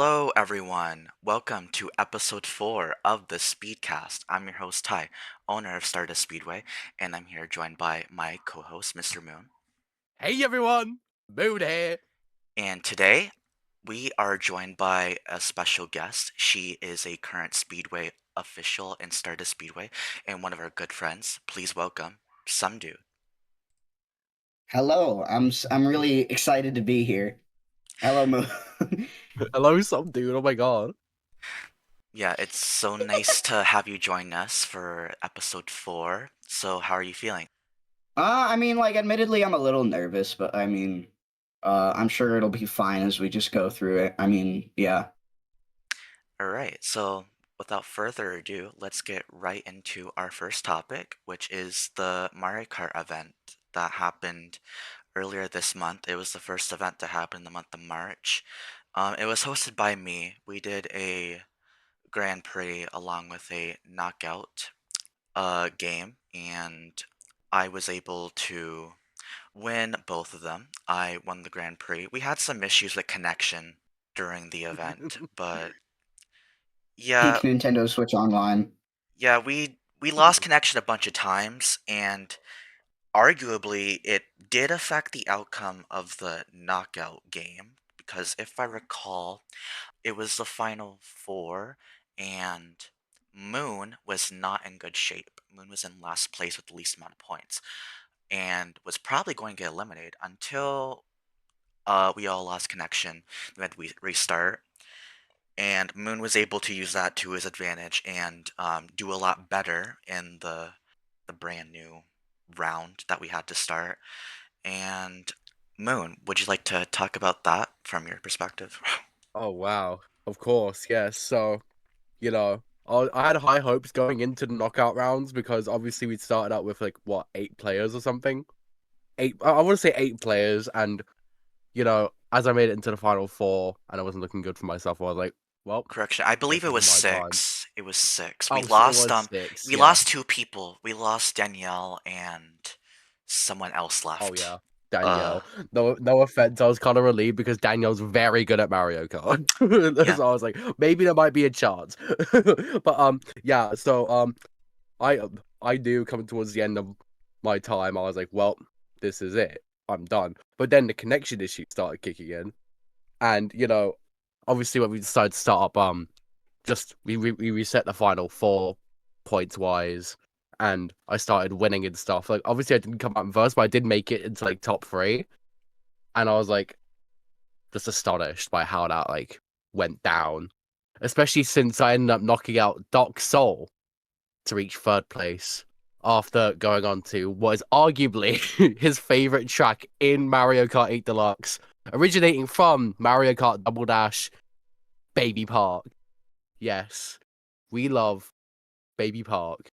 Hello, everyone. Welcome to episode 4 of the Speedcast. I'm your host, Ty, owner of Stardust Speedway, and I'm here joined by my co host, Mr. Moon. Hey everyone, Mood here. And today, we are joined by a special guest. She is a current Speedway official in Stardust Speedway and one of our good friends. Please welcome SomeDood. Hello, I'm really excited to be here. Hello, Mo. Hello, SomeDood. Oh my god. Yeah, it's so nice to have you join us for episode 4. So, how are you feeling? Admittedly, I'm a little nervous, but I'm sure it'll be fine as we just go through it. Yeah. Alright, so without further ado, let's get right into our first topic, which is the Mario Kart event that happened earlier this month. It was the first event to happen in the month of March. It was hosted by me. We did a Grand Prix along with a knockout game, and I was able to win both of them. I won the Grand Prix. We had some issues with connection during the event, but yeah, Peak Nintendo Switch Online. yeah, we lost connection a bunch of times, and arguably it did affect the outcome of the knockout game because if I recall, it was the final four, and Moon was not in good shape. Moon was in last place with the least amount of points, and was probably going to get eliminated until we all lost connection. We had to restart, and Moon was able to use that to his advantage and do a lot better in the brand new round that we had to start. And Moon, would you like to talk about that from your perspective? Oh wow. Of course, yes. So, I had high hopes going into the knockout rounds because obviously we started out with 8 players or something. I want to say 8 players, and as I made it into the final 4 and I wasn't looking good for myself, I was like, well, Correction, I believe this it was isn't my time. 6. It was 6. We Oh, so it lost was 6, we yeah. lost 2 people. We lost Danielle and someone else Oh left. yeah, Danielle. No offense, I was kind of relieved because Danielle's very good at Mario Kart. Yeah. So I was like, maybe there might be a chance. But yeah. So I knew coming towards the end of my time, I was like, well, this is it. I'm done. But then the connection issue started kicking in, and obviously when we decided to start up, just we reset the final 4 points wise, and I started winning and stuff. Like obviously I didn't come out in first, but I did make it into top 3, and I was like just astonished by how that went down, especially since I ended up knocking out Doc Soul to reach 3rd place after going on to what is arguably his favorite track in Mario Kart 8 Deluxe, originating from Mario Kart Double Dash Baby Park. Yes, we love Baby Park.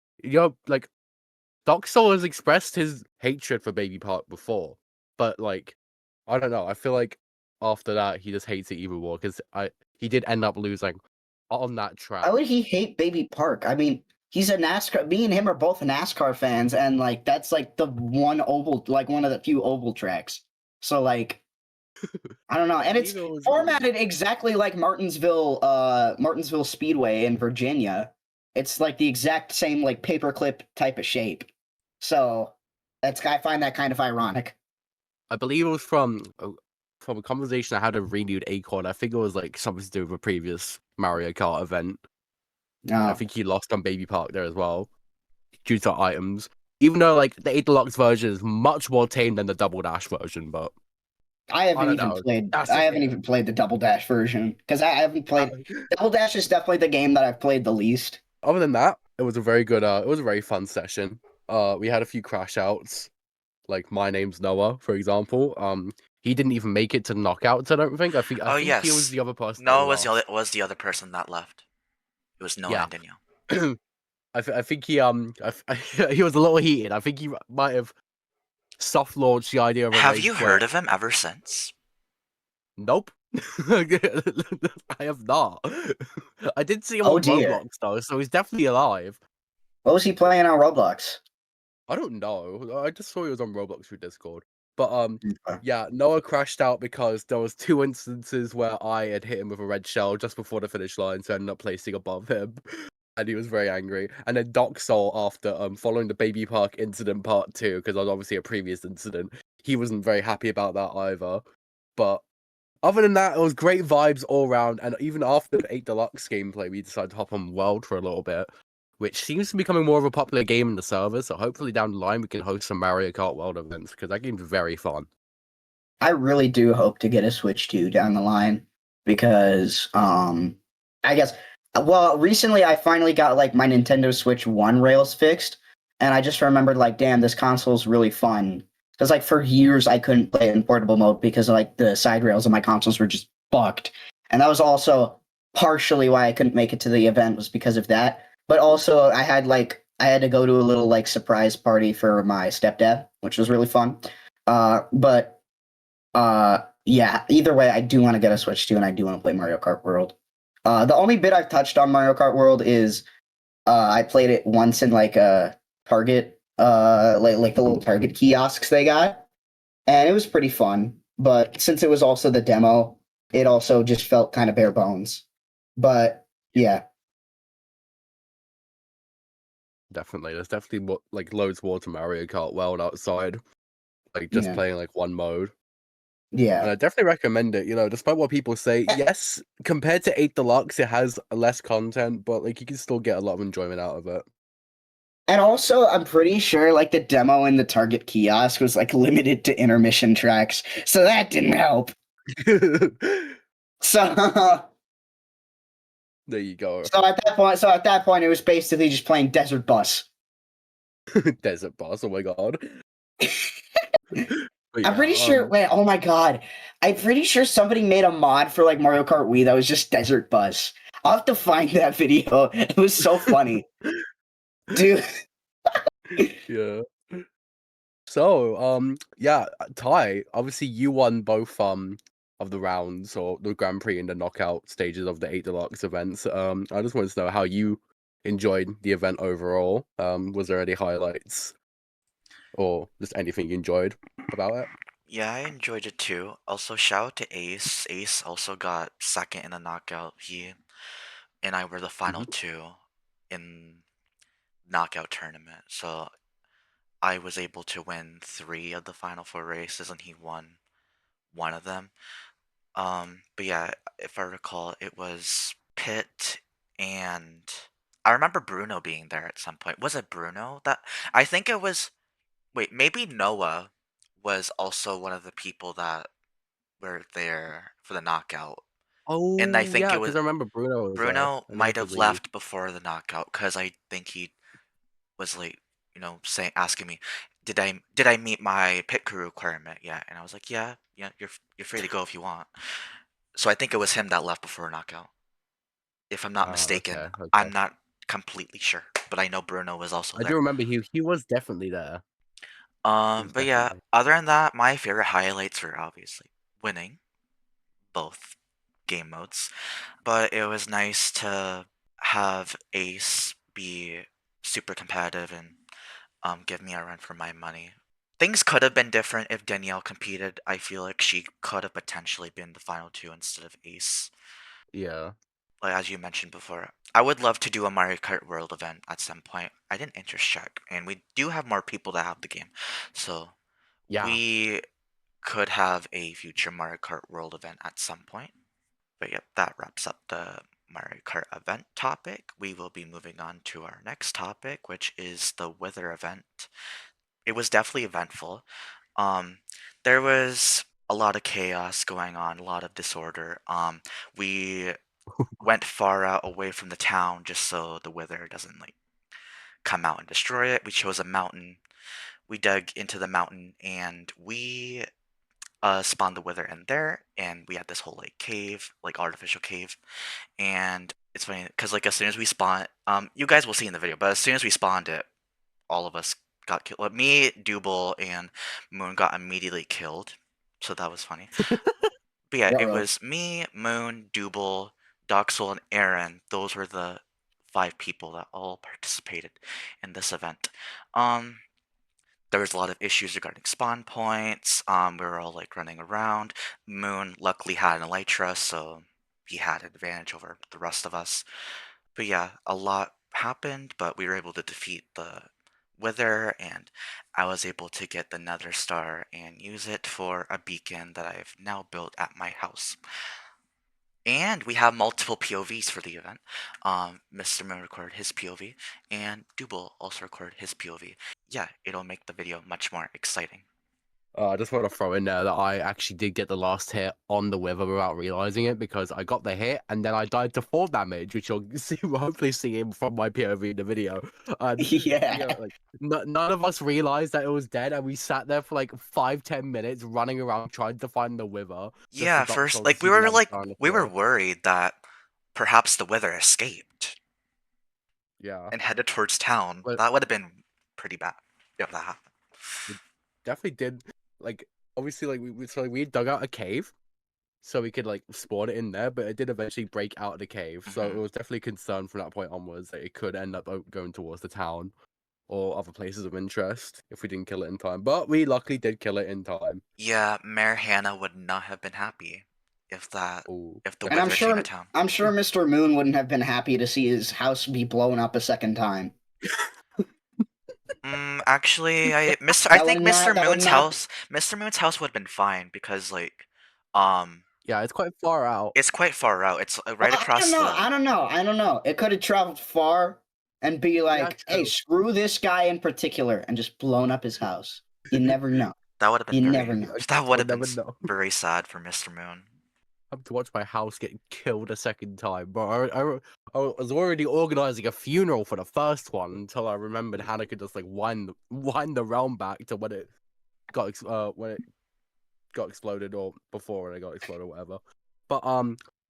Doc Soul has expressed his hatred for Baby Park before, but I don't know. I feel like after that he just hates it even more because he did end up losing on that track. Why would he hate Baby Park? He's a NASCAR. Me and him are both NASCAR fans, and that's the one oval, one of the few oval tracks. So I don't know, and it's formatted exactly like Martinsville Speedway in Virginia. It's the exact same paperclip type of shape. So I find that kind of ironic. I believe it was from a conversation I had with Renewed Acorn. I think it was something to do with a previous Mario Kart event. No. I think he lost on Baby Park there as well, due to items. Even though the 8 Deluxe version is much more tame than the Double Dash version, but I haven't even played the Double Dash version because I haven't played Double Dash is definitely the game that I've played the least. Other than that, it was a very good. It was a very fun session. We had a few crash outs, like My Name's Noah, for example. He didn't even make it to knockouts. I don't think. I think yes. he was the other person. No, it was the other person that left. It was Noah and Danielle. I think he he was a little heated. I think he might have soft launched the idea of a Have race you heard of him ever since? Nope. I have not. I did see him on Roblox though, so he's definitely alive. What was he playing on Roblox? I don't know. I just saw he was on Roblox through Discord. But Okay. yeah, Noah crashed out because there was 2 instances where I had hit him with a red shell just before the finish line, so I ended up placing above him, and he was very angry. And then Doc Soul, after following the Baby Park incident part 2, because that was obviously a previous incident, he wasn't very happy about that either. But other than that, it was great vibes all around, and even after the 8 Deluxe gameplay, we decided to hop on World for a little bit, which seems to be becoming more of a popular game in the server, so hopefully down the line we can host some Mario Kart World events, because that game's very fun. I really do hope to get a Switch 2 down the line because I guess well, recently I finally got like my Nintendo Switch 1 rails fixed, and I just remembered like damn, this console is really fun. Cuz like for years I couldn't play it in portable mode because like the side rails of my consoles were just fucked. And that was also partially why I couldn't make it to the event was because of that. But also I had to go to a little like surprise party for my stepdad, which was really fun. But yeah, either way, I do want to get a Switch 2 and I do want to play Mario Kart World. The only bit I've touched on Mario Kart World is I played it once in like a Target, like the little Target kiosks they got, and it was pretty fun. But since it was also the demo, it also just felt kind of bare bones. But yeah, Definitely, there's definitely like loads more to Mario Kart World outside, like just yeah, playing like one mode. And yeah. I definitely recommend it, despite what people say, yes, compared to 8 Deluxe, it has less content, but like you can still get a lot of enjoyment out of it. And also, I'm pretty sure like the demo in the Target kiosk was like limited to intermission tracks, so that didn't help. So There you go. So at that point, it was basically just playing Desert Bus. Desert Boss, oh my god. But I'm yeah, pretty sure. Wait, oh my god! I'm pretty sure somebody made a mod for like Mario Kart Wii that was just Desert Bus. I'll have to find that video. It was so funny, dude. yeah. So, yeah, Ty, obviously you won both of the rounds or the Grand Prix and the knockout stages of the 8 Deluxe events. I just wanted to know how you enjoyed the event overall. Was there any highlights or just anything you enjoyed about it? Yeah, I enjoyed it too. Also, shout out to Ace. Ace also got second in the knockout. He and I were the final Mhm. two in knockout tournament. So I was able to win 3 of the final 4 races, and he won one of them. But yeah, if I recall, it was Pitt and I remember Bruno being there at some point. Was it Bruno? That I think it was. Wait, maybe Noah was also one of the people that were there for the knockout. And I Oh, think yeah, it because was I remember Bruno was there. Bruno And then might he have leave. left before the knockout because I think he was like, saying asking me, did I meet my pit crew requirement yet? And I was like, yeah, yeah, you're free to go if you want. So I think it was him that left before knockout. If I'm not Ah, mistaken, okay, okay. I'm not completely sure, but I know Bruno was also I do there. remember he was definitely there. He was But yeah, definitely. other than that, my favorite highlights were obviously winning both game modes, but it was nice to have Ace be super competitive and give me a run for my money. Things could have been different if Danielle competed. I feel like she could have potentially been the final two instead of Ace. Yeah. Like as you mentioned before, I would love to do a Mario Kart World event at some point. I didn't interest check, and we do have more people that have the game, so Yeah. we could have a future Mario Kart World event at some point. But yep, that wraps up the Mario Kart event topic. We will be moving on to our next topic, which is the weather event. It was definitely eventful. Um, there was a lot of chaos going on, a lot of disorder. We went far out away from the town just so the weather doesn't like come out and destroy it. We chose a mountain. We dug into the mountain and we spawned the wither in there, and we had this whole like cave, like artificial cave. And it's funny because like as soon as we spawned, you guys will see in the video, but as soon as we spawned it, all of us got killed. Like, me, Double, and Moon got immediately killed, so that was funny. But yeah, it Uh-oh. was me, Moon, Double, Doxel, and Aaron. Those were the 5 people that all participated in this event. Um, there was a lot of issues regarding spawn points. We were all like running around. Moon luckily had an elytra, so he had an advantage over the rest of us. But yeah, a lot happened, but we were able to defeat the Wither, and I was able to get the Nether Star and use it for a beacon that I've now built at my house. And we have multiple POVs for the event. Mr. Moon recorded his POV, and Double also recorded his POV. Yeah, it'll make the video much more exciting. I just want to throw in there that I actually did get the last hit on the Wither without realizing it, because I got the hit and then I died to 4 damage, which you'll see, hopefully see him from my POV in the video. And Yeah. like none of us realized that it was dead, and we sat there for like 5-10 minutes running around trying to find the Wither. Just Yeah, for Dark first, Souls to like see the Nether Star on the we were floor. worried that perhaps the Wither escaped Yeah, and headed towards town. but That would have been pretty bad if that happened. it definitely did. Like, obviously, like we dug out a cave so we could like spawn it in there, but it did eventually break out of the cave. So it Mhm. was definitely a concern from that point onwards that it could end up going towards the town or other places of interest if we didn't kill it in time. But we luckily did kill it in time. Yeah, Mayor Hannah would not have been happy if Oh, the And Wither came to town. I'm sure Mr. Moon wouldn't have been happy to see his house be blown up a second time. Actually, I think That would not Mr. Moon's house would have been fine because yeah, it's quite far out. it's quite far out. It's well, right across the. I don't know. It could have traveled far and be like, hey, true. screw this guy in particular, and just blown up his house. You never know. That would have been You very. never know. That would We'll have been never know. very sad for Mr. Moon. Have to watch my house get killed a second time, but I was already organizing a funeral for the first one until I remembered Hannah could just like wind the realm back to when it got exploded, or before when it got exploded or whatever. But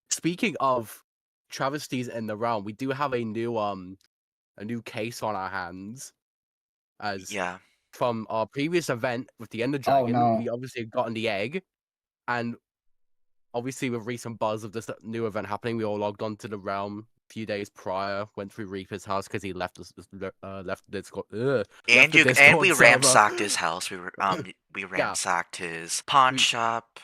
speaking of travesties in the realm, we do have a new case on our hands, as Yeah. from our previous event with the Ender Oh Dragon, no. we obviously had gotten the egg, and obviously with recent buzz of this new event happening, we all logged onto the realm a few days prior, went through Reaper's house because he left left the Discord, left And the Discord we server. ransacked his house. We ransacked his pawn shop.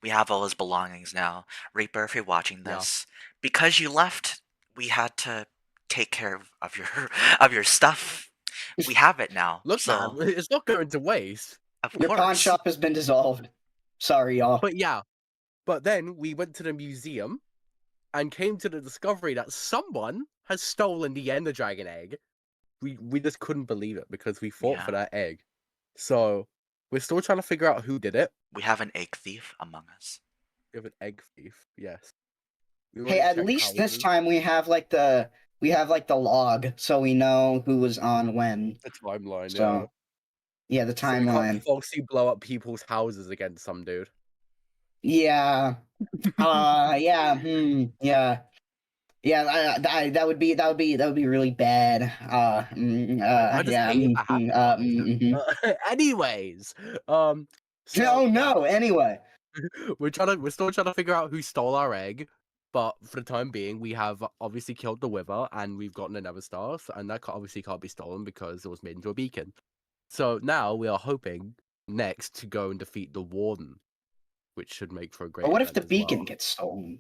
We have all his belongings now. Reaper, if you're watching Yeah. this, because you left, we had to take care of your of your stuff. We have it now. Look, so man, it's not going to waste. of Your pawn course. shop has been dissolved. Sorry, y'all. But yeah, but then we went to the museum and came to the discovery that someone has stolen the Ender Dragon egg. We just couldn't believe it because we fought for that egg. So we're still trying to figure out who did it. We have an egg thief among us. We have an egg thief, yes. Hey, at least this time we have like the log, so we know who was on when. The timeline, So, yeah, the So we can't timeline. falsely blow up people's houses against SomeDood. Yeah. Yeah. Yeah. Yeah. That would be really bad. I just Yeah. hate if that happened. Anyways, so No, no. Anyway, we're still trying to figure out who stole our egg, but for the time being, we have obviously killed the Wither and we've gotten a Nether Star, and that obviously can't be stolen because it was made into a beacon. So now we are hoping next to go and defeat the Warden, which should make for a great. but what if the event as beacon well. gets stolen?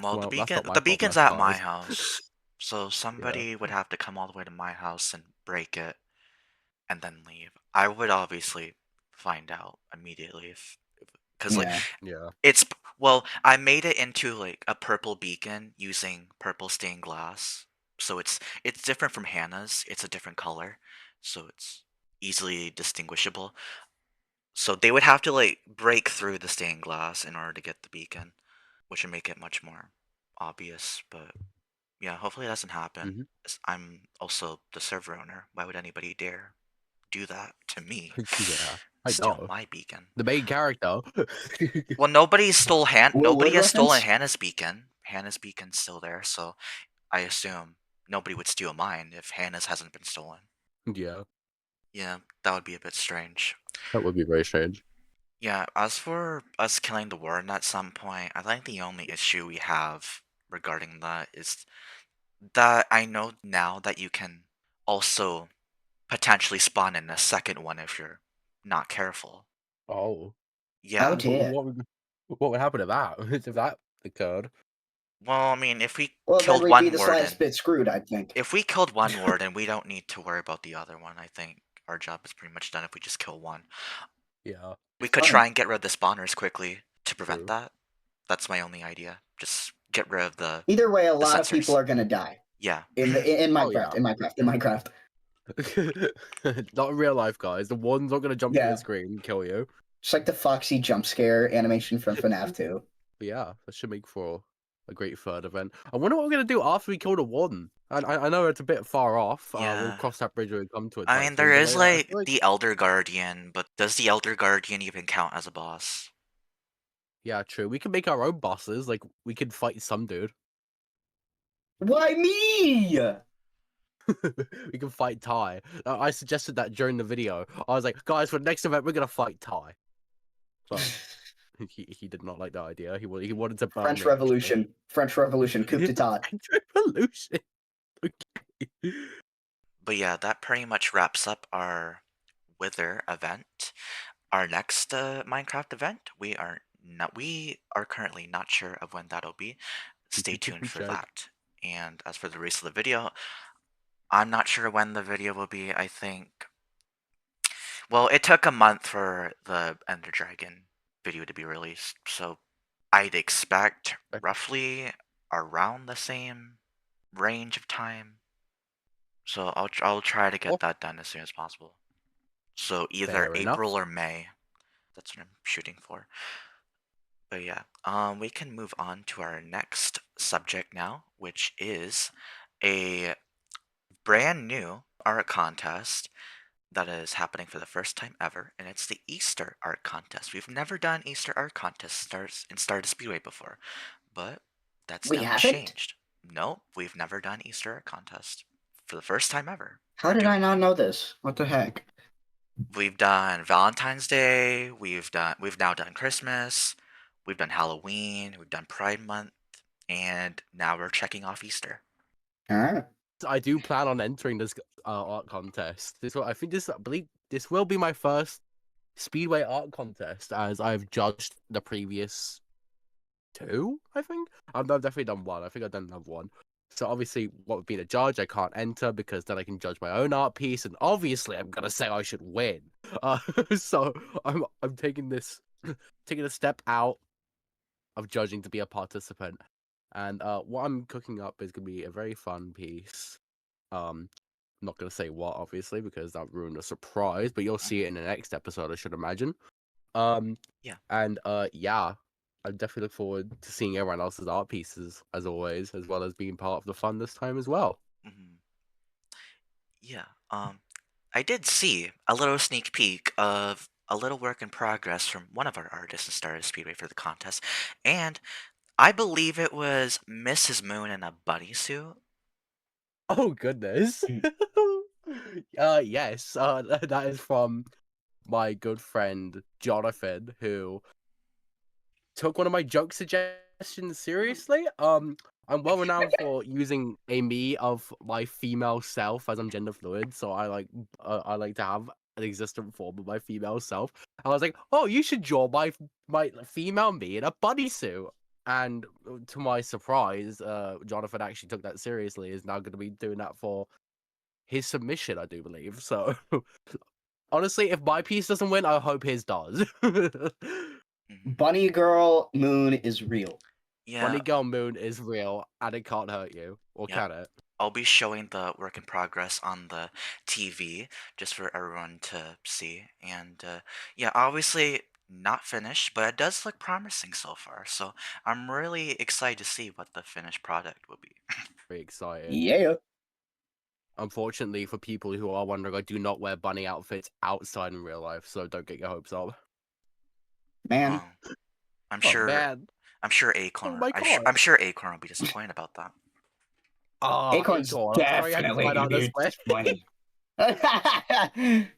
Well, Well, that's not my the fault, beacon's that's at my ours. house, so somebody would have to come all the way to my house and break it, and then leave. I would obviously find out immediately because like Yeah. it's well, I made it into like a purple beacon using purple stained glass, so it's different from Hannah's. It's a different color, so it's easily distinguishable. So they would have to like break through the stained glass in order to get the beacon, which would make it much more obvious. But yeah, hopefully it doesn't happen. I'm also the server owner. Why would anybody dare do that to me? Yeah, I Steal know. my beacon. The main character. Well, nobody has reference? stolen Hannah's beacon. Hannah's beacon's still there, so I assume nobody would steal mine if Hannah's hasn't been stolen. Yeah, Yeah, that would be a bit strange. that would be very strange. Yeah, as for us killing the warden at some point, I think the only issue we have regarding that is that I know now that you can also potentially spawn in a second one if you're not careful. Oh. Yeah. Oh dear. What would happen to that if that occurred? Well, I mean, if we Well, then killed we'd be one the slightest warden, bit screwed, I think. if we killed one warden, we don't need to worry about the other one. I think our job is pretty much done if we just kill one. Yeah. We could Fine. try and get rid of the spawners quickly to prevent True. that. That's my only idea. Just get rid of the Either way, a lot of sensors. people are gonna die Yeah. in Minecraft. Oh, yeah. In Minecraft. Not in real life, guys. The one's not gonna jump to Yeah. the screen and kill you. Just like the Foxy jump scare animation from FNAF 2. But yeah, that should make for a great third event. I wonder what we're gonna do after we kill the warden. And I know it's a bit far off. We'll Yeah. cross that bridge when we come to it. I type mean, thing, there but is I like feel like the Elder Guardian, but does the Elder Guardian even count as a boss? yeah, true. We can make our own bosses. Like we could fight SomeDood. Why me? We can fight Ty. I suggested that during the video. I was like, guys, for the next event, we're gonna fight Ty. But he did not like that idea. He wanted to burn French it. Revolution, coup d'état. French Revolution. Okay. But yeah, that pretty much wraps up our Wither event. Our next Minecraft event, we are currently not sure of when that'll be. Stay tuned for Check. that. And as for the rest of the video, I'm not sure when the video will be. I think, well, it took a month for the Ender Dragon video to be released, so I'd expect roughly around the same range of time. So I'll try to get that done as soon as possible. So either Fair April enough. or May. That's what I'm shooting for. But yeah, we can move on to our next subject now, which is a brand new art contest that is happening for the first time ever, and it's the Easter art contest. We've never done Easter art contests in Stardust Speedway before, but that's We now haven't? changed. No, we've never done Easter art contest for the first time ever. How did I not know this? What the heck? We've done Valentine's Day. We've now done Christmas. We've done Halloween. We've done Pride Month, and now we're checking off Easter. All right. I do plan on entering this art contest. I believe this will be my first Speedway art contest, as I've judged the previous two. I think I've definitely done one. I think I've done another one. So obviously, what would be the judge? I can't enter because then I can judge my own art piece, and obviously, I'm gonna say I should win. So I'm taking a step out of judging to be a participant, and what I'm cooking up is gonna be a very fun piece. I'm not gonna say what, obviously, because that ruined the surprise, but you'll see it in the next episode, I should imagine. Yeah. And yeah. I definitely look forward to seeing everyone else's art pieces, as always, as well as being part of the fun this time as well. Mm-hmm. Yeah. I did see a little sneak peek of a little work in progress from one of our artists in Stardust Speedway for the contest, and I believe it was Mrs. Moon in a bunny suit. Oh goodness. Yes. That is from my good friend Jonathan, who took one of my joke suggestions seriously. I'm well renowned for using a me of my female self, as I'm gender fluid, so I like to have an existent form of my female self. I was like, oh, you should draw my female me in a bunny suit. And to my surprise, Jonathan actually took that seriously. Is now going to be doing that for his submission, I do believe. So honestly, if my piece doesn't win, I hope his does. Bunny Girl Moon is real. Yeah. Bunny Girl Moon is real, and it can't hurt you, or Yeah. can it? I'll be showing the work in progress on the TV just for everyone to see. And yeah, obviously not finished, but it does look promising so far. So I'm really excited to see what the finished product will be. Very excited. Yeah. Unfortunately, for people who are wondering, I do not wear bunny outfits outside in real life, so don't get your hopes up. Man. I'm Oh, sure. man. I'm sure Acorn. Oh my God. I'm sure Acorn will be disappointed about that. Oh, Acorn's Acorn. I'm sorry I had to definitely find out gonna this be way. disappointed.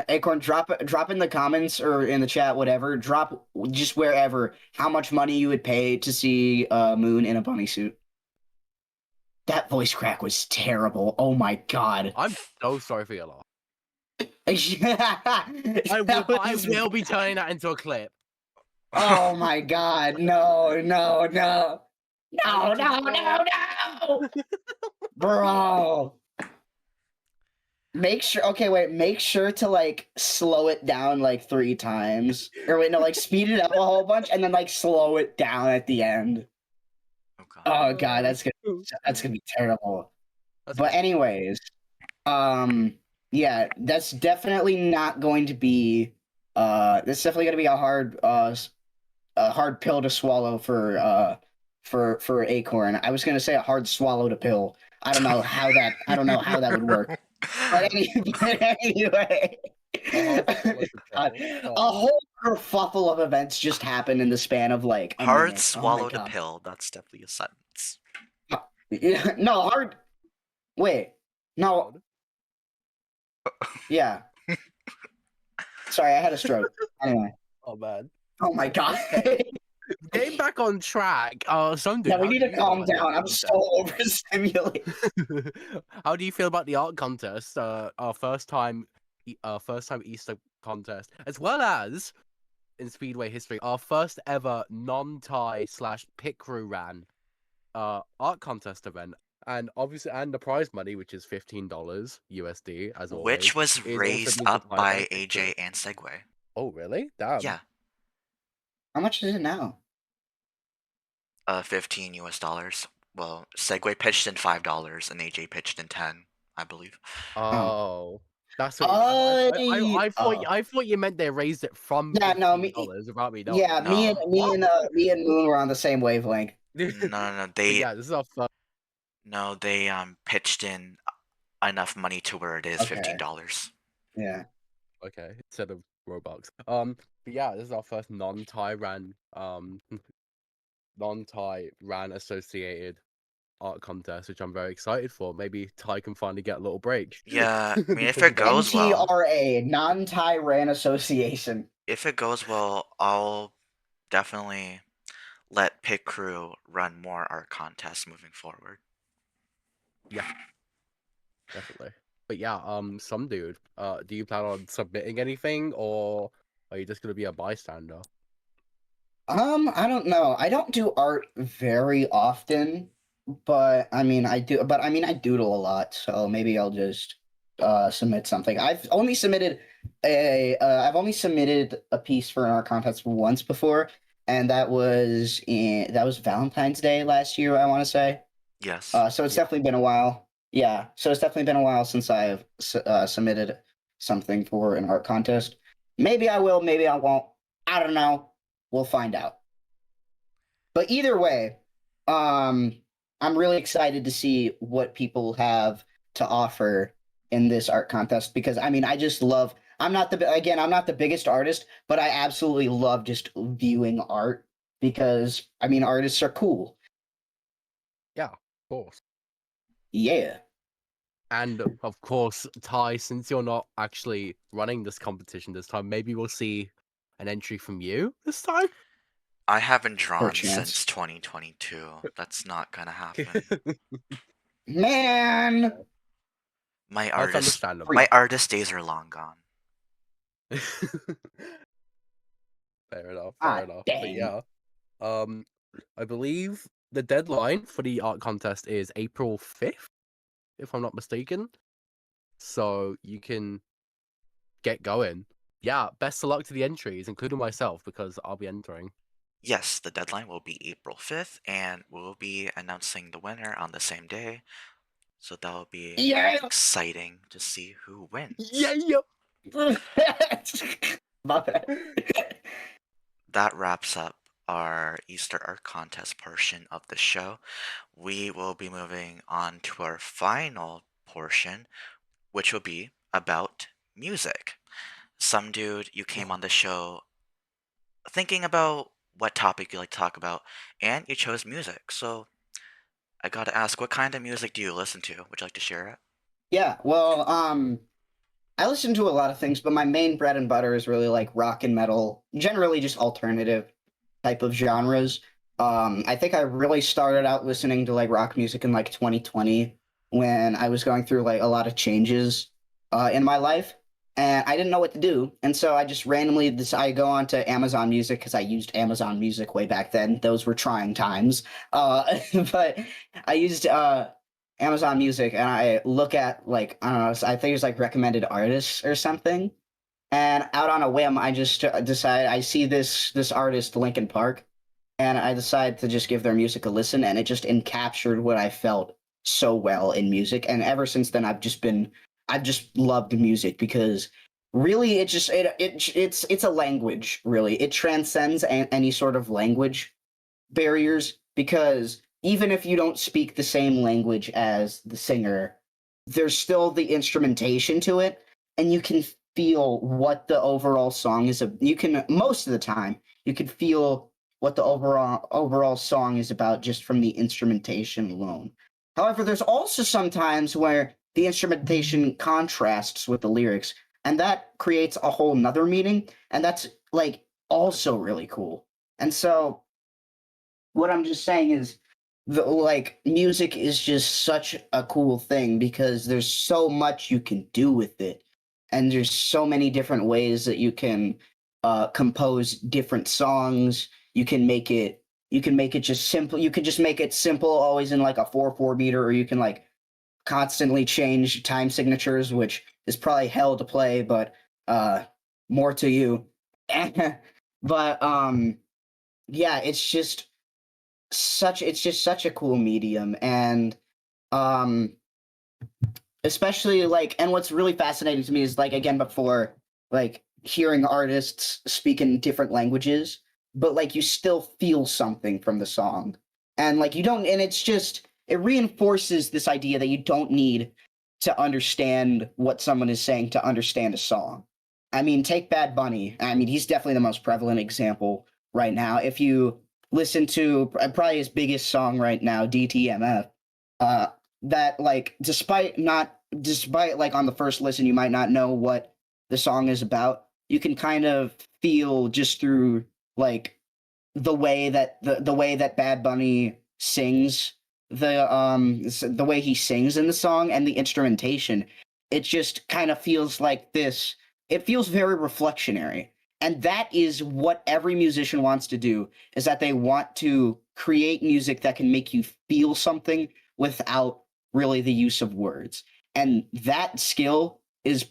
Acorn, drop in the comments or in the chat, whatever. Drop just wherever how much money you would pay to see Moon in a bunny suit. That voice crack was terrible. Oh my god. I'm so sorry for your loss. That I was- will be turning that into a clip. Oh my god. No, no, no. No, I no, need to no, no. Bro. Make sure, okay, wait, make sure to like slow it down like 3 times. Or wait, no, like speed it up a whole bunch and then like slow it down at the end. Oh god. Oh god, that's gonna be terrible. That's But fine. anyways, yeah, that's definitely not going to be that's definitely gonna be a hard pill to swallow for Acorn. I was gonna say a hard swallow to pill. I don't know how that would work. But anyway, hard swallow to God, pill. a whole kerfuffle of events just happened in the span of like a Hard minute. Oh my swallowed a god. pill. That's definitely a sentence. Yeah, no, hard. Wait, no, yeah. Sorry, I had a stroke. Anyway. Oh man. Oh my god. Getting back on track. SomeDood, Yeah, we how need do to you feel calm about the down. art I'm so overstimulated. contest? How do you feel about the art contest? Our first time Easter contest, as well as in Speedway history, our first ever non-tie / pit crew ran art contest event. And obviously, and the prize money, which is $15 USD, as Which always, was is also raised being up supplied by Pit Crew. AJ and Segway. Oh, really? Damn. Yeah, How much is it now? 15 US dollars. Well, Segway pitched in $5 and AJ pitched in 10, I believe. Oh, that's what you meant. I thought you meant they raised it from Yeah, no, me, $15 without me knowing. yeah, No. me and Moon were on the same wavelength. No, no, But yeah, this is our first. they pitched in enough money to where it is Okay. $15. Yeah. Okay, instead of Robux. But yeah, this is our first non-tie ran associated art contest, which I'm very excited for. Maybe Ty can finally get a little break. Yeah, I mean, if because it goes well, NTRA, Non-Tyran Association. I'll definitely let Pit Crew run more art contests moving forward. Yeah, definitely. But yeah, SomeDood, do you plan on submitting anything, or are you just gonna be a bystander? I don't know. I don't do art very often, but I mean I do but I mean I doodle a lot, so maybe I'll just submit something. I've only submitted a piece for an art contest once before, and that was Valentine's Day last year, I want to say. Yes. So it's definitely been a while. Yeah, so it's definitely been a while since I've submitted something for an art contest. Maybe I will, maybe I won't. I don't know. We'll find out. But either way, I'm really excited to see what people have to offer in this art contest because I mean, I just love. I'm not the biggest artist, but I absolutely love just viewing art because I mean, artists are cool. Yeah, of course. Yeah. And of course, Ty, since you're not actually running this competition this time, maybe we'll see an entry from you this time. I haven't drawn Perchance. since 2022. That's not gonna happen. Man. My That's artist understandable. my artist days are long gone. Fair enough. Ah, Fair enough. But dang. yeah, I believe the deadline for the art contest is April 5th, if I'm not mistaken. So you can get going. Yeah, best of luck to the entries, including myself, because I'll be entering. Yes, the deadline will be April 5th, and we'll be announcing the winner on the same day. So that'll be Yeah. exciting to see who wins. Yeah. My bad. That wraps up our Easter art contest portion of the show. We will be moving on to our final portion, which will be about music. SomeDood, you came on the show thinking about what topic you like to talk about, and you chose music. So I gotta ask, what kind of music do you listen to? Would you like to share it? Yeah, well, I listen to a lot of things, but my main bread and butter is really like rock and metal, generally just alternative type of genres. I think I really started out listening to like rock music in like 2020 when I was going through like a lot of changes in my life, and I didn't know what to do, and so I just randomly decided to go onto Amazon Music because I used Amazon Music way back then. Those were trying times, but I used Amazon Music, and I look at like I don't know, I think it's like recommended artists or something, and out on a whim, I just decide I see this artist Linkin Park, and I decided to just give their music a listen, and it just encaptured what I felt so well in music. And ever since then, I've just loved music because really, it's a language. Really, it transcends any sort of language barriers because even if you don't speak the same language as the singer, there's still the instrumentation to it, and you can feel what the overall song is. You can most of the time you can feel what the overall song is about just from the instrumentation alone. However, there's also some times where the instrumentation contrasts with the lyrics, and that creates a whole nother meaning, and that's like also really cool. And so what I'm just saying is the like music is just such a cool thing because there's so much you can do with it, and there's so many different ways that you can compose different songs. You can make it just simple. You could just make it simple, always in like a 4/4 meter, or you can like constantly change time signatures, which is probably hell to play, but more to you. But yeah, it's just such a cool medium, and um especially like, and what's really fascinating to me is like, again, before, like hearing artists speak in different languages, but like you still feel something from the song, and like you don't, and it reinforces this idea that you don't need to understand what someone is saying to understand a song. I mean, take Bad Bunny. I mean, he's definitely the most prevalent example right now. If you listen to probably his biggest song right now, DTMF, uh, that like despite like on the first listen you might not know what the song is about, you can kind of feel just through like the way that Bad Bunny sings, the way he sings in the song and the instrumentation. It just kind of feels like this. It feels very reflectionary, and that is what every musician wants to do. Is that they want to create music that can make you feel something without really the use of words, and that skill is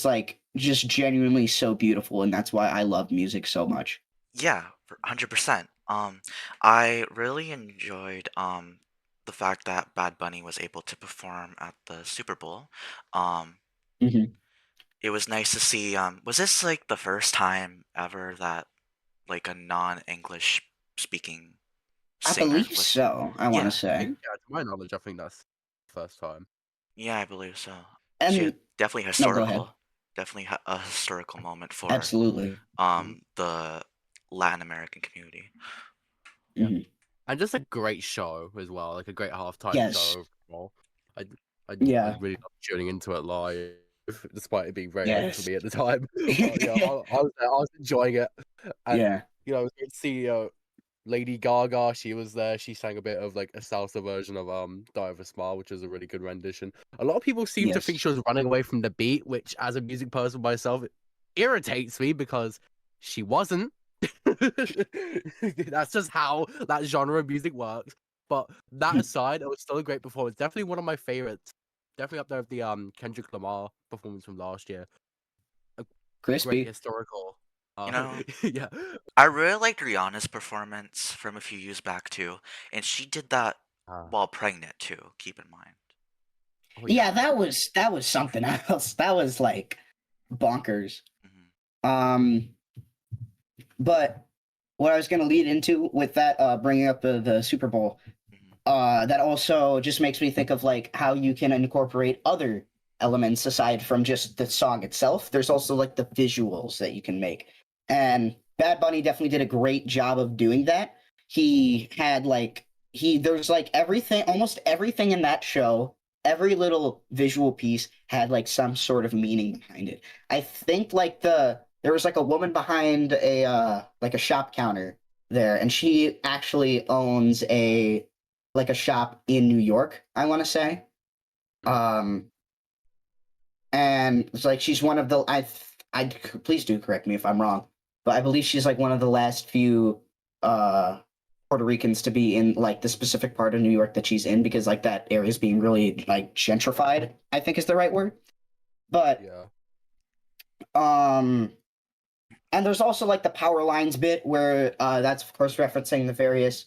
like just genuinely so beautiful, and that's why I love music so much. Yeah, 100%. I really enjoyed the fact that Bad Bunny was able to perform at the Super Bowl. Um, Mhm. it was nice to see. Was this like the first time ever that like a non-English speaking I singer believe was? so, I want to Yeah, I say. think, yeah, to my knowledge, I think that's the first time. yeah, I believe so. So yeah, And definitely no, go ahead. a historical moment for Absolutely. the Latin American community. Yeah. Mhm. And just a great show as well, like a great halftime Yes. show overall. I I Yeah. really loved tuning into it live, despite it being very late for Yes. me at the time. But yeah, I was there, I was enjoying it, and Yeah. it was great to see Lady Gaga. She was there. She sang a bit of like a salsa version of "Die with a Smile," which is a really good rendition. A lot of people seem to think Yes. she was running away from the beat, which, as a music person myself, it irritates me because she wasn't. That's just how that genre of music works. But that aside, it was still a great performance. Definitely one of my favorites. Definitely up there with the Kendrick Lamar performance from last year. A great Crispy. historical. You know, Yeah. I really liked Rihanna's performance from a few years back too, and she did that Uh, while pregnant too. Keep in mind. oh Yeah, yeah. that was something else. That was like bonkers. Hmm. Um, but what I was going to lead into with that, bringing up the Super Bowl, Hmm. that also just makes me think of like how you can incorporate other elements aside from just the song itself. There's also like the visuals that you can make, and Bad Bunny definitely did a great job of doing that. He had like there's like everything, almost everything in that show. Every little visual piece had like some sort of meaning behind it. I think like there was like a woman behind a like a shop counter, there, and she actually owns a shop in New York, I want to say. Um, and it's like she's one of the I please do correct me if I'm wrong, but I believe she's like one of the last few Puerto Ricans to be in like the specific part of New York that she's in, because like that area is being really like gentrified, I think is the right word. But Yeah. and there's also like the power lines bit where that's of course referencing the various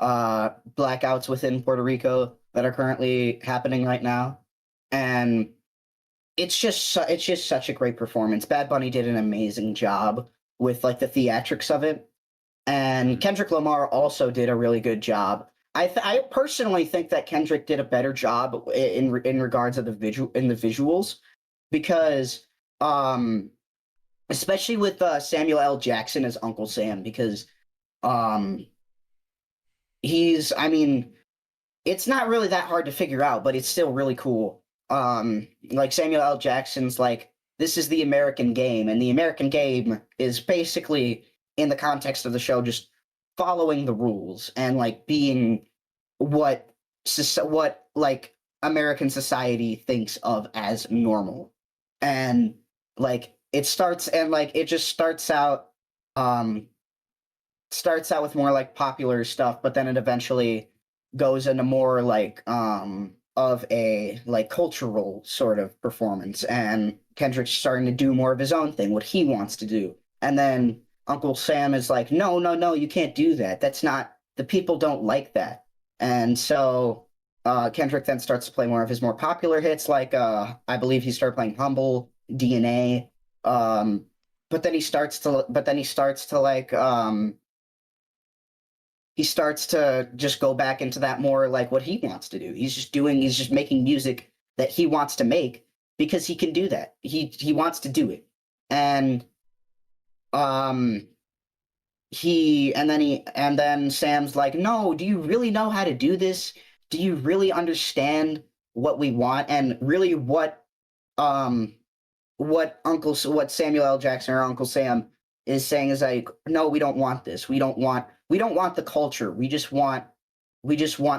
blackouts within Puerto Rico that are currently happening right now. And it's just such a great performance. Bad Bunny did an amazing job with like the theatrics of it, and Kendrick Lamar also did a really good job. I personally think that Kendrick did a better job in regards of the visuals, because um especially with Samuel L. Jackson as Uncle Sam, because um he's I mean it's not really that hard to figure out, but it's still really cool. Like Samuel L. Jackson's like, this is the American game, and the American game is basically, in the context of the show, just following the rules and like being what like American society thinks of as normal. And like it just um starts out with more like popular stuff, but then it eventually goes into more like of a like cultural sort of performance, and Kendrick's starting to do more of his own thing, what he wants to do. And then Uncle Sam is like, no, no, no, you can't do that. That's not, the people don't like that. And so Kendrick then starts to play more of his more popular hits, like I believe he started playing Humble, DNA. Um, but then he starts to just go back into that more like what he wants to do. He's just making music that he wants to make because he can do that. He wants to do it. And um and then Sam's like, "No, do you really know how to do this? Do you really understand what we want, and really um what Samuel L. Jackson or Uncle Sam is saying is like, no, we don't want this. We don't want the culture. We just want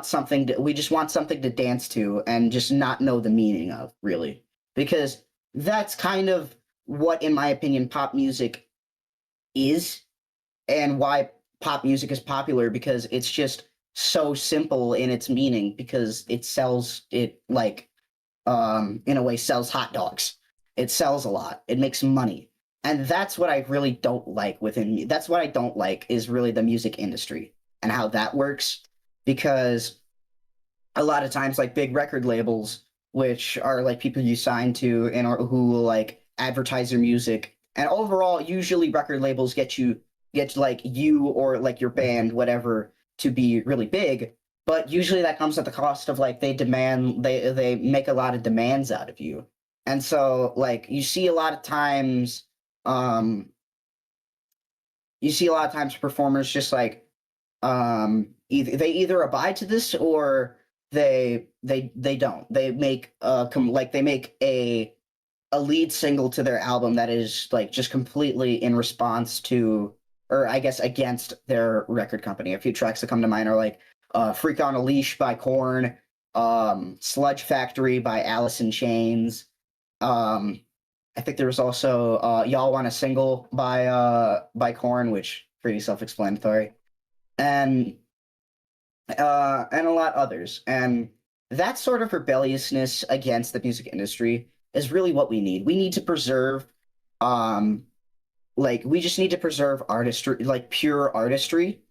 something to dance to and just not know the meaning of, really." Because that's kind of what, in my opinion, pop music is, and why pop music is popular, because it's just so simple in its meaning, because it like in a way sells hot dogs. It sells a lot. It makes money. And that's what I really don't like within me. That's what I don't like, is really the music industry and how that works. Because a lot of times, like big record labels, which are like people you sign to and who will like advertise your music. And overall, usually record labels get like you or like your band, whatever, to be really big, but usually that comes at the cost of like they make a lot of demands out of you. And so like um you see a lot of times performers just like they either abide to this, or they don't. They make they make a lead single to their album that is like just completely in response to, or I guess against, their record company. A few tracks that come to mind are like Freak on a Leash by Korn, Sludge Factory by Alice in Chains. Um, I think there was also Y'all Want a Single by Korn, which pretty self-explanatory. And and a lot others. And that sort of rebelliousness against the music industry is really what we need. We need to preserve, um, we just need to preserve artistry, like pure artistry,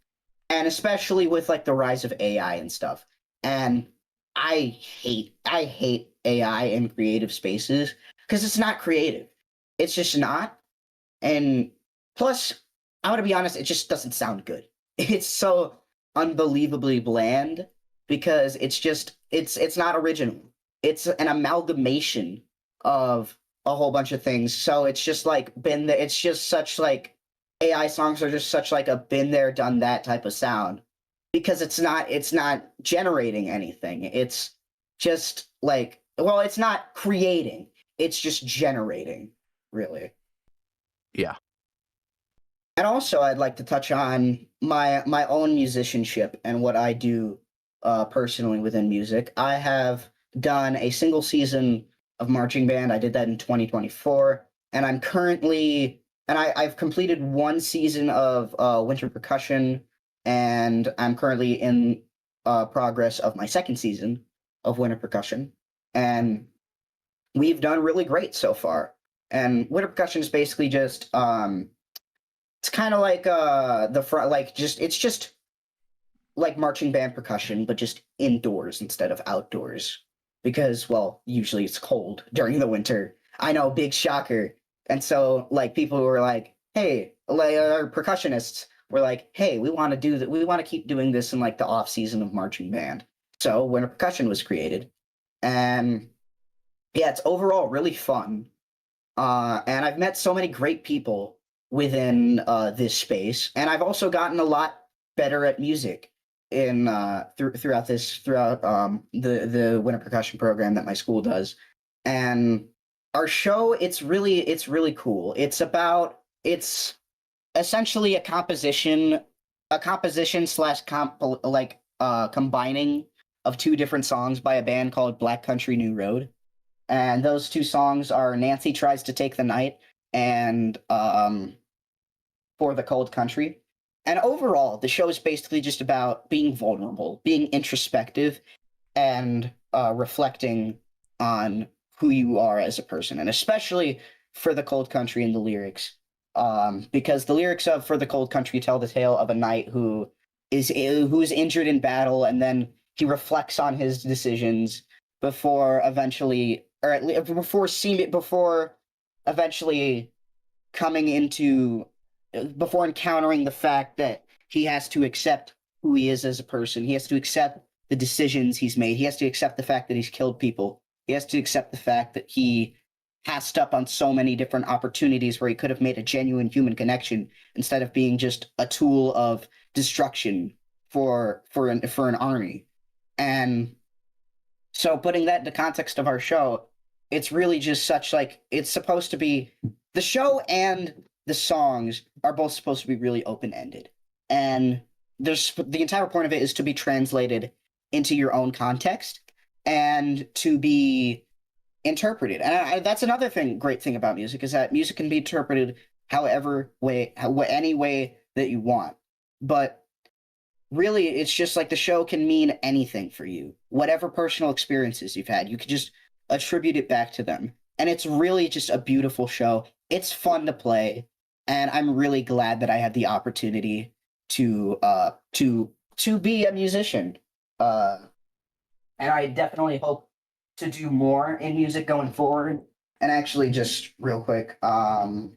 and especially with like the rise of AI and stuff. And I hate AI in creative spaces, because it's not creative. It's just not. And plus, I want to be honest, it just doesn't sound good. It's so unbelievably bland, because it's not original. It's an amalgamation of a whole bunch of things. So it's just like been there. It's just such like AI songs are just such like a been there, done that type of sound, because it's not generating anything. It's just like, well, it's not creating. It's just generating, really. Yeah. And also, I'd like to touch on my own musicianship and what I do personally within music. I have done a single season of marching band. I did that in 2024, and I'm currently and I've completed one season of winter percussion, and I'm currently in progress of my second season of winter percussion, and we've done really great so far. And winter percussion is basically just it's kind of like the front, like just it's just like marching band percussion, but just indoors instead of outdoors. Because, well, usually it's cold during the winter. I know, big shocker. And so, like, people were like, "Hey," like our percussionists were like, "Hey, we want to do that. We want to keep doing this in like the off season of marching band." So, winter percussion was created, and yeah, it's overall really fun. And I've met so many great people within this space, and I've also gotten a lot better at music in throughout the winter percussion program that my school does. And our show, it's really cool. It's essentially a composition slash combining of two different songs by a band called Black Country New Road, and those two songs are Nancy Tries to Take the Night and For the Cold Country. And overall, the show is basically just about being vulnerable, being introspective, and reflecting on who you are as a person, and especially For the Cold Country in the lyrics. Because the lyrics of For the Cold Country tell the tale of a knight who's injured in battle, and then he reflects on his decisions before eventually, or at least before eventually coming into before encountering the fact that he has to accept who he is as a person. He has to accept the decisions he's made. He has to accept the fact that he's killed people. He has to accept the fact that he passed up on so many different opportunities where he could have made a genuine human connection instead of being just a tool of destruction for an army. And so putting that into context of our show, it's really just such like it's supposed to be the show and the songs are both supposed to be really open-ended. And there's the entire point of it is to be translated into your own context and to be interpreted. And that's another great thing about music is that music can be interpreted any way that you want. But really, it's just like the show can mean anything for you. Whatever personal experiences you've had, you can just attribute it back to them. And it's really just a beautiful show. It's fun to play, and I'm really glad that I had the opportunity to be a musician. And I definitely hope to do more in music going forward. And actually, just real quick, yeah,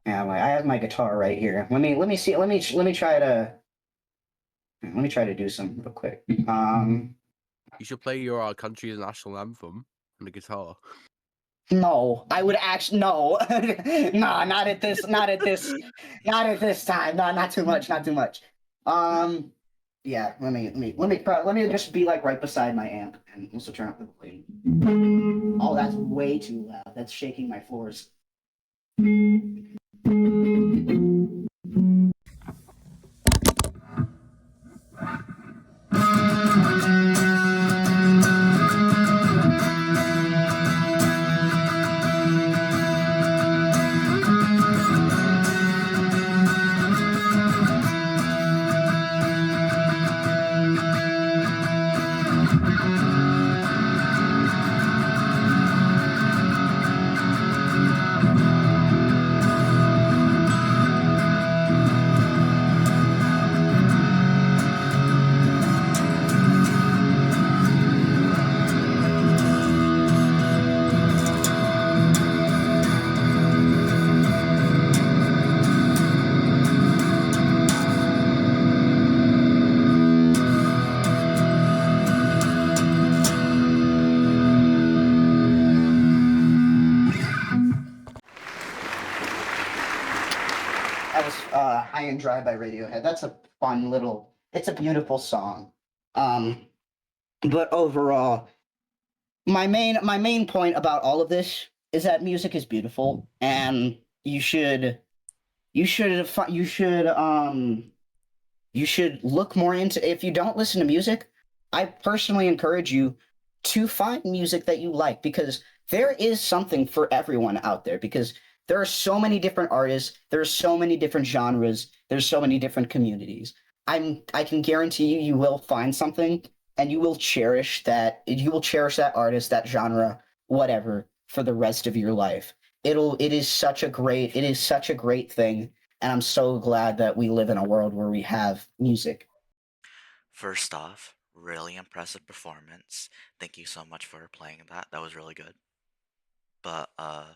I have my guitar right here. Let me try to do something real quick. You should play your country's national anthem on the guitar. No, I would actually no, no, not at this time. No, not too much, not too much. Yeah, let me just be like right beside my amp and also turn up the volume. Oh, that's way too loud. That's shaking my floors. That was High and Dry by Radiohead. That's a fun little, it's a beautiful song. But overall, my main point about all of this is that music is beautiful, and you should you should you should look more into, if you don't listen to music, I personally encourage you to find music that you like, because there is something for everyone out there, because there are so many different artists, there are so many different genres, there's so many different communities. I can guarantee you will find something, and you will cherish that artist, that genre, whatever, for the rest of your life. It is such a great thing, and I'm so glad that we live in a world where we have music. First off, really impressive performance. Thank you so much for playing that. That was really good. But I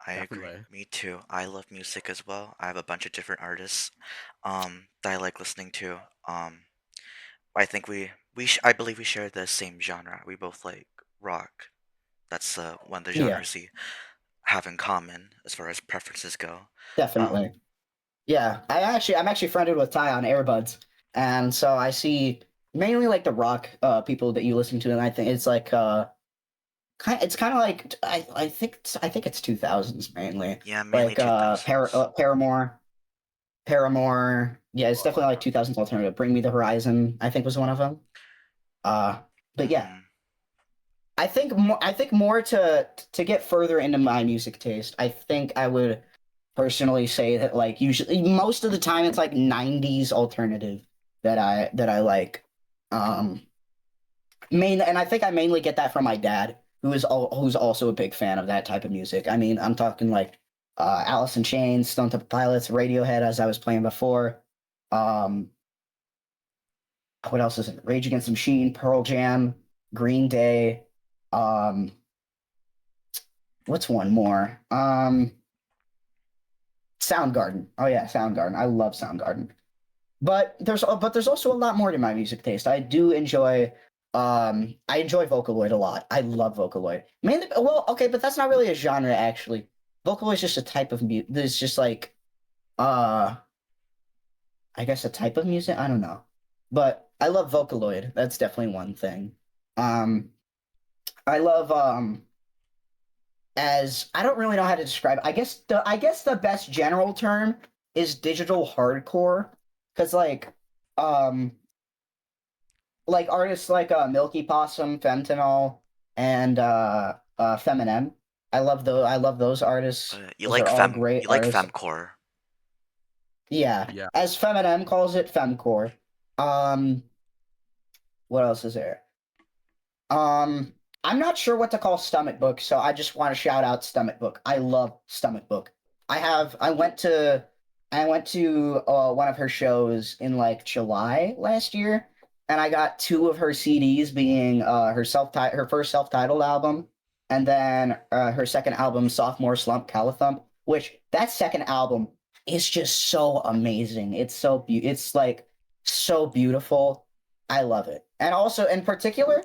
agree. Definitely. Me too. I love music as well. I have a bunch of different artists that I like listening to. I think I believe we share the same genre. We both like rock. That's one of the Yeah, genres we have in common as far as preferences go. Um, definitely. Yeah, I'm actually friended with Ty on Airbuds, and so I see mainly like the rock people that you listen to, and I think it's like it's kind of like I think it's 2000s mainly, yeah, mainly like 2000s. Paramore. Yeah, it's definitely like 2000s alternative. Bring Me the Horizon, I think was one of them. Uh, but yeah, Mm-hmm. I think more to get further into my music taste. I think I would personally say that, like, usually most of the time it's like 90s alternative that I like. Um and I think I mainly get that from my dad, who's also a big fan of that type of music. I mean, I'm talking like Alice in Chains, Stone Temple Pilots, Radiohead, as I was playing before. Um what else is it? Rage Against the Machine, Pearl Jam, Green Day. Um what's one more? Soundgarden. Oh yeah, Soundgarden. I love Soundgarden. But there's also a lot more to my music taste. I enjoy Vocaloid a lot. I love Vocaloid. Mainly, well, okay, but that's not really a genre actually. Vocaloid is just a type of music. There's just like uh I guess a type of music. I don't know. But I love Vocaloid. That's definitely one thing. Um I love as I don't really know how to describe it. I guess the best general term is digital hardcore, because um like artists like Milky Possum, Fentanyl, and Feminem. I love those artists. You Those like are all great you like artists. femcore. Yeah, Yeah. as Feminem calls it, femcore. Um, what else is there? Um, I'm not sure what to call Stomach Book, so I just want to shout out Stomach Book. I love Stomach Book. I went to one of her shows in like July last year, and I got two of her CDs, being her first self-titled album, and then her second album, Sophomore Slump Calathump, which that second album is just so amazing. It's like so beautiful. I love it. And also in particular,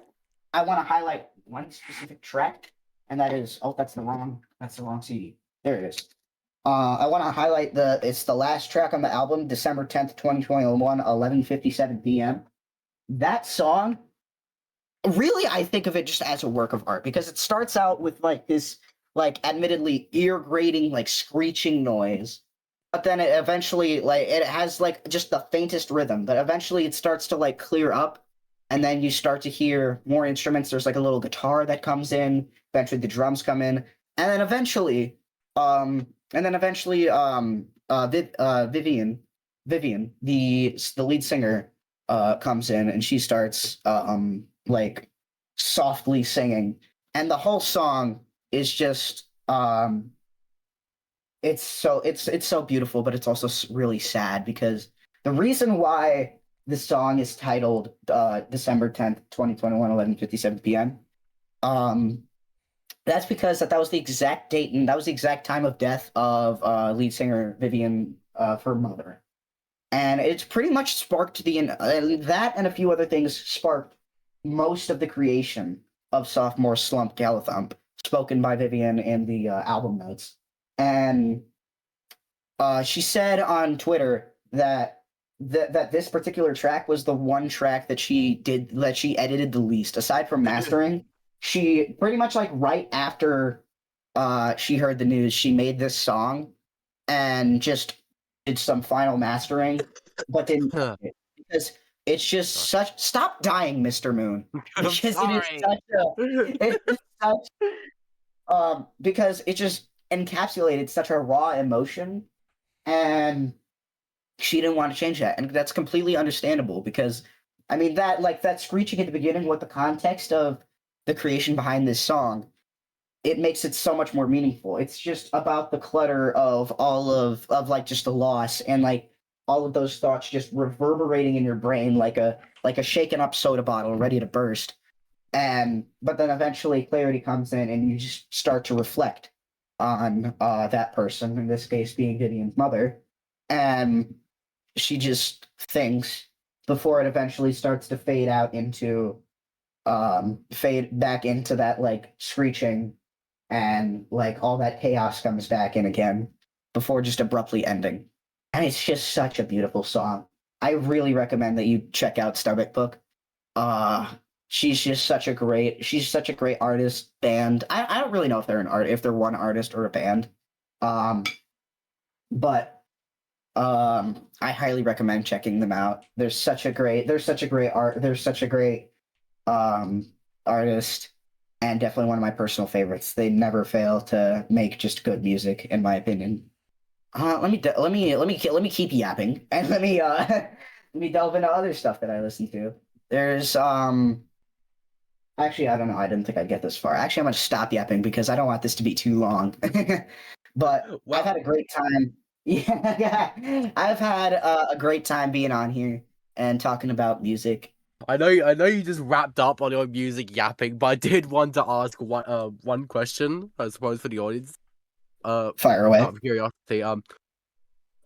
I want to highlight one specific track, and that is, oh, that's the wrong CD. There it is. I want to highlight it's the last track on the album, December 10th, 2021, 11:57 p.m. That song, really, I think of it just as a work of art, because it starts out with like this, like, admittedly ear grating, like screeching noise, but then it eventually, like, it has like just the faintest rhythm, but eventually it starts to like clear up, and then you start to hear more instruments. There's like a little guitar that comes in, eventually the drums come in, and then eventually Vivian, the lead singer, comes in, and she starts like softly singing, and the whole song is just it's so beautiful, but it's also really sad, because the reason why the song is titled December 10th, 2021, 11:57 p.m. um that's because that was the exact date, and that was the exact time of death of lead singer Vivian, her mother. And it's pretty much sparked that, and a few other things sparked most of the creation of Sophomore Slump Galathump, spoken by Vivian in the album notes. And she said on Twitter that that this particular track was the one track that she edited the least, aside from mastering. She pretty much, like, right after she heard the news, she made this song, and just did some final mastering, but didn't Huh. because it's just Sorry. such. Stop dying, Mr. Moon. I'm Because it is sorry. such it's just such because it just encapsulated such a raw emotion, and she didn't want to change that, and that's completely understandable because I mean that screeching at the beginning with the context of the creation behind this song, it makes it so much more meaningful. It's just about the clutter of all of like just the loss and like all of those thoughts just reverberating in your brain like a shaken up soda bottle ready to burst. And but then eventually clarity comes in and you just start to reflect on that person, in this case being Gideon's mother, and she just thinks before it eventually starts to fade out into fade back into that like screeching, and like all that chaos comes back in again before just abruptly ending. And it's just such a beautiful song. I really recommend that you check out Starbuck Book. uh she's such a great artist band. I don't really know if they're if they're one artist or a band. um but I highly recommend checking them out. They're such a great um artist, and definitely one of my personal favorites. They never fail to make just good music, in my opinion. Let me keep yapping and let me let me delve into other stuff that I listen to. There's actually, I don't know. I didn't think I'd get this far. Actually, I'm gonna stop yapping because I don't want this to be too long. But I've Well, had a great time. Yeah, yeah. I've had a great time being on here and talking about music. I know you just wrapped up on your music yapping, but I did want to ask one question, I suppose, for the audience. Fire away. Out of curiosity,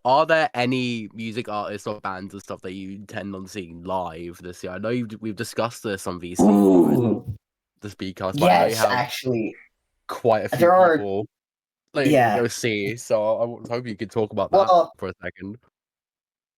are there any music artists or bands and stuff that you intend on seeing live this year? I know we've discussed this on VC, Ooh, the Speedcast, but I know you yes, have actually, quite a few there are. people that you can Yeah. go see, so I was hoping you could talk about that Well, for a second.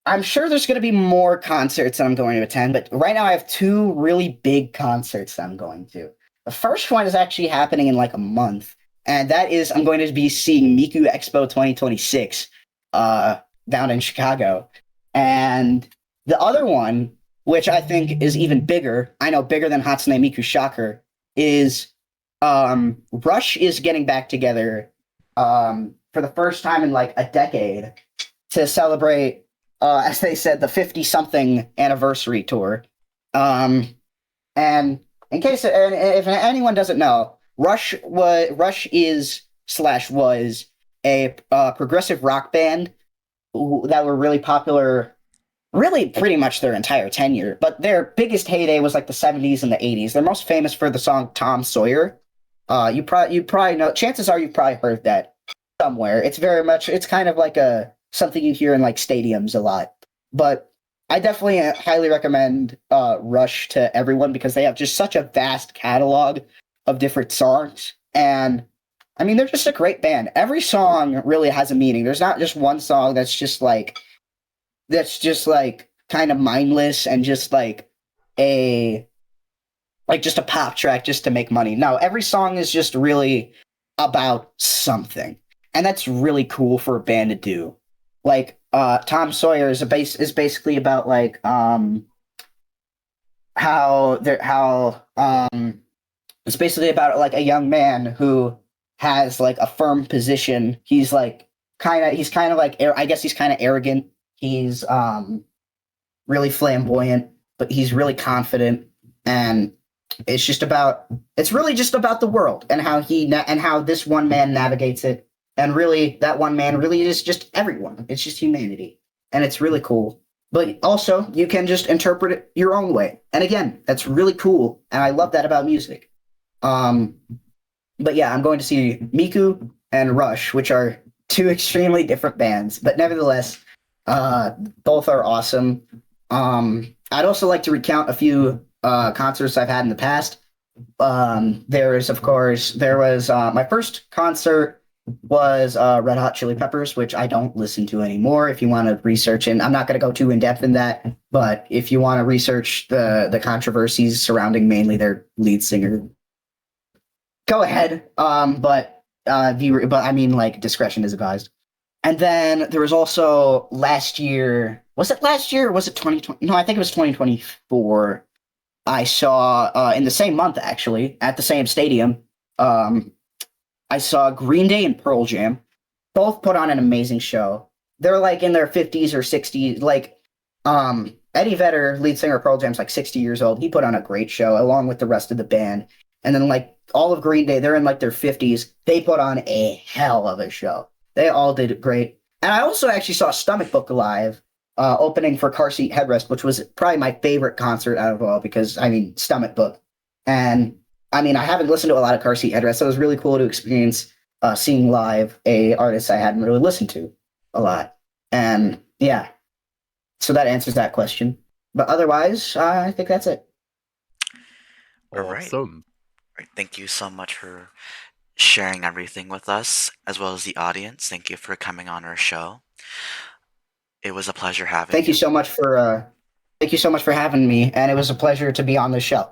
I'm sure there's going to be more concerts that I'm going to attend, but right now I have two really big concerts that I'm going to. The first one is actually happening in like a month, and that is I'm going to be seeing Miku Expo 2026 down in Chicago. And the other one, which I think is even bigger, I know bigger than Hatsune Miku, shocker, is Rush is getting back together for the first time in like a decade to celebrate, as they said, the 50 something anniversary tour. And in case, and if anyone doesn't know, Rush is slash was a progressive rock band that were really popular, really pretty much their entire tenure. But their biggest heyday was like the 70s and the 80s. They're most famous for the song Tom Sawyer. You probably know. Chances are you've probably heard that somewhere. It's kind of like a something you hear in like stadiums a lot. But I definitely highly recommend Rush to everyone because they have just such a vast catalog of different songs. And I mean, they're just a great band. Every song really has a meaning. There's not just one song that's just like kind of mindless and just a just a pop track just to make money. No, every song is just really about something. And that's really cool for a band to do. Like Tom Sawyer is basically about like how it's basically about like a young man who has like a firm position. He's kind of like I guess he's kind of arrogant. He's really flamboyant, but he's really confident, and it's really just about the world and how this one man navigates it. And really, that one man really is just everyone. It's just humanity, and it's really cool. But also, you can just interpret it your own way. And again, that's really cool, and I love that about music. Um, but yeah, I'm going to see Miku and Rush, which are two extremely different bands, but nevertheless, both are awesome. I'd also like to recount a few concerts I've had in the past. There was my first concert was Red Hot Chili Peppers, which I don't listen to anymore. If you want to research, and I'm not going to go too in depth in that, but if you want to research the controversies surrounding mainly their lead singer, go ahead. But I mean, like discretion is advised. And then there was also last year. Was it last year or was it 2020? No, I think it was 2024. I saw in the same month, actually, at the same stadium. Um, I saw Green Day and Pearl Jam. Both put on an amazing show. They're like in their 50s or 60s. Like Eddie Vedder, lead singer of Pearl Jam's like 60 years old. He put on a great show along with the rest of the band. And then like all of Green Day, they're in like their 50s. They put on a hell of a show. They all did great. And I also actually saw Stomach Book live, opening for Car Seat Headrest, which was probably my favorite concert out of all because I mean Stomach Book. And I mean I haven't listened to a lot of Car Seat Headrest, so it was really cool to experience seeing live a artist I hadn't really listened to a lot. And yeah, so that answers that question. But otherwise, I think that's it. All right. Awesome. All right. Thank you so much for sharing everything with us, as well as the audience. Thank you for coming on our show. It was a pleasure having Thank you so much for having me, and it was a pleasure to be on the show.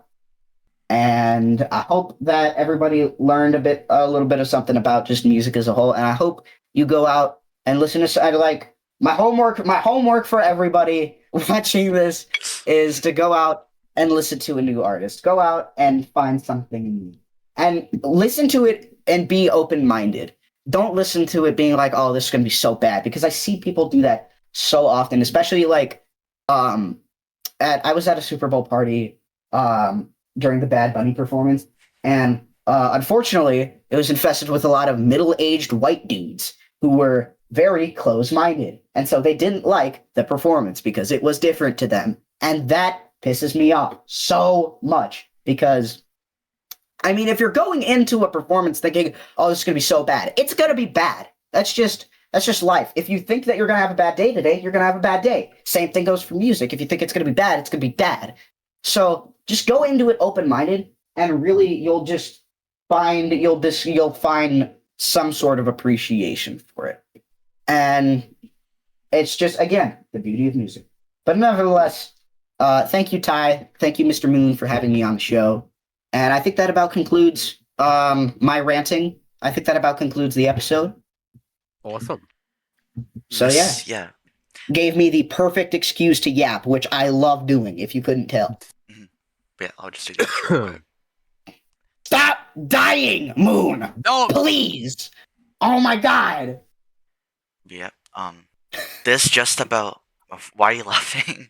And I hope that everybody learned a little bit of something about just music as a whole. And I hope you go out and listen to like my homework. My homework for everybody watching this is to go out and listen to a new artist. Go out and find something new, and listen to it and be open minded. Don't listen to it being like, "Oh, this is gonna be so bad," because I see people do that so often, especially like I was at a Super Bowl party during the Bad Bunny performance, and unfortunately, it was infested with a lot of middle-aged white dudes who were very close-minded, and so they didn't like the performance because it was different to them, and that pisses me off so much because. I mean, if you're going into a performance thinking, "Oh, this is gonna be so bad," it's gonna be bad. That's just life. If you think that you're gonna have a bad day today, you're gonna have a bad day. Same thing goes for music. If you think it's gonna be bad, it's gonna be bad. So just go into it open-minded, and really, you'll find some sort of appreciation for it. And it's just again the beauty of music. But nevertheless, thank you, Ty. Thank you, Mr. Moon, for having me on the show. And I think that about concludes my ranting. I think that about concludes the episode. Awesome. So Yes, yeah, gave me the perfect excuse to yap, which I love doing. If you couldn't tell, Yeah, I'll just do that. real quick. stop dying, Moon, No. please. Oh my God. Yeah. This just about. Why are you laughing?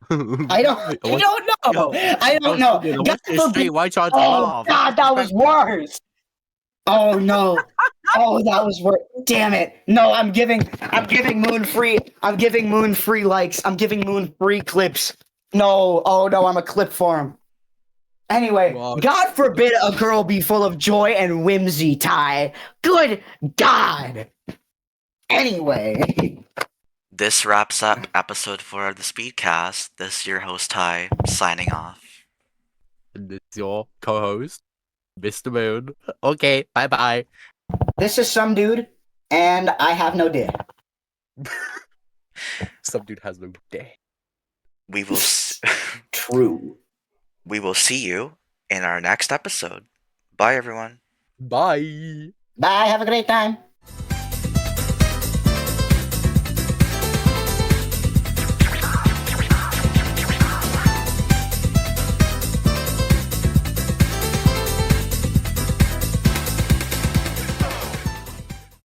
I don't know. I don't know. God forbid- Why charge Oh God, that was worse. Oh no. Oh, that was worse. Damn it. No, I'm giving Moon free. I'm giving Moon free likes. I'm giving Moon free clips. No. Oh no, I'm a clip for him. Anyway, Wow. God forbid a girl be full of joy and whimsy, Ty. Good God. Anyway. This wraps up episode 4 of the Speedcast. This is your host, Ty, signing off. And this is your co-host, Mr. Moon. Okay, bye-bye. This is SomeDood, and I have no dick. Some dude has no day. We will True. we will see you in our next episode. Bye, everyone. Bye. Bye, have a great time.